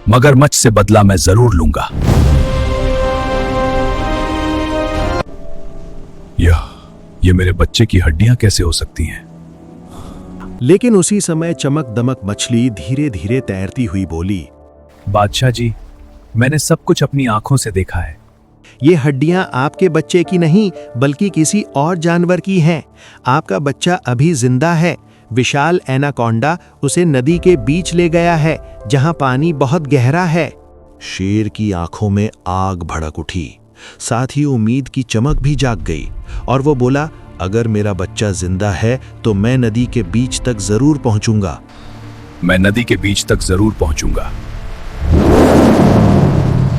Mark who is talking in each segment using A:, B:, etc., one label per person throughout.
A: मगरमच्छ से बदला मैं जरूर लूंगा। ये मेरे बच्चे की हड्डियां कैसे हो सकती हैं?
B: लेकिन उसी समय चमक दमक मछली धीरे धीरे तैरती हुई बोली,
A: बादशाह जी, मैंने सब कुछ अपनी आंखों से देखा है।
B: ये हड्डियां आपके बच्चे की नहीं बल्कि किसी और जानवर की हैं। आपका बच्चा अभी जिंदा है। विशाल एनाकोंडा उसे नदी के बीच ले गया है जहां पानी बहुत गहरा है। शेर की आंखों में आग भड़क उठी, साथ ही उम्मीद की चमक भी जाग गई और वो बोला, अगर मेरा बच्चा जिंदा है तो मैं नदी के बीच तक जरूर पहुंचूंगा।
A: मैं नदी के बीच तक जरूर पहुंचूंगा।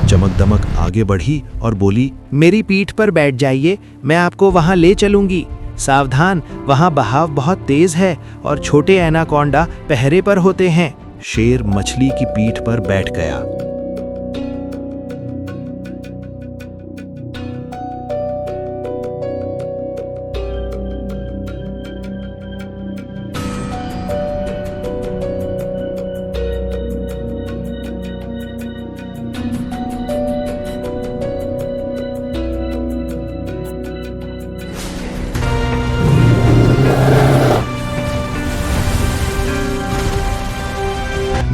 B: चमक दमक आगे बढ़ी और बोली, मेरी पीठ पर बैठ जाइए, मैं आपको वहां ले चलूंगी। सावधान, वहां बहाव बहुत तेज है और छोटे एनाकोंडा पहरे पर होते हैं। शेर मछली की पीठ पर बैठ गया।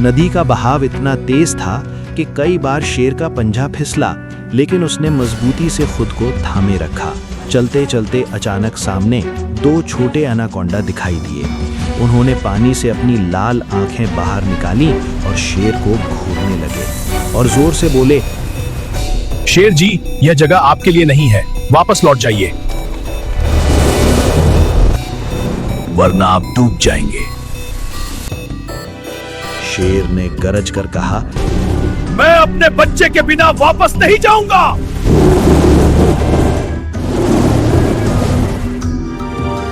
B: नदी का बहाव इतना तेज था कि कई बार शेर का पंजा फिसला, लेकिन उसने मजबूती से खुद को थामे रखा। चलते चलते अचानक सामने दो छोटे एनाकोंडा दिखाई दिए। उन्होंने पानी से अपनी लाल आंखें बाहर निकाली और शेर को घूरने लगे और जोर से बोले,
A: शेर जी, यह जगह आपके लिए नहीं है, वापस लौट जाइए, वरना आप डूब जाएंगे।
B: शेर ने गरज कर कहा,
A: मैं अपने बच्चे के बिना वापस नहीं जाऊंगा।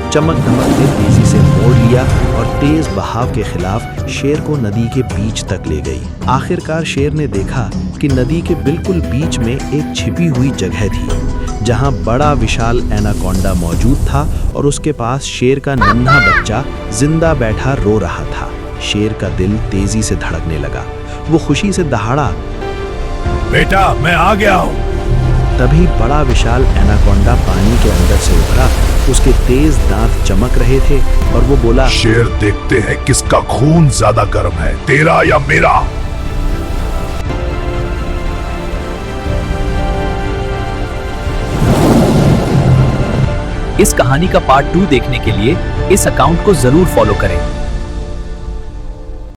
B: चमक दमक ने तेजी से मोड़ लिया और तेज बहाव के खिलाफ शेर को नदी के बीच तक ले गई। आखिरकार शेर ने देखा कि नदी के बिल्कुल बीच में एक छिपी हुई जगह थी जहां बड़ा विशाल एनाकोंडा मौजूद था और उसके पास शेर का नन्हा बच्चा जिंदा बैठा रो रहा था। शेर का दिल तेजी से धड़कने लगा। वो खुशी से दहाड़ा,
A: बेटा, मैं आ गया हूं।
B: तभी बड़ा विशाल एनाकोंडा पानी के अंदर से उभरा। उसके तेज दांत चमक रहे थे और वो बोला,
A: शेर, देखते हैं किसका खून ज्यादा गर्म है, तेरा या मेरा। इस कहानी का पार्ट 2 देखने के लिए इस अकाउंट को जरूर फॉलो करें।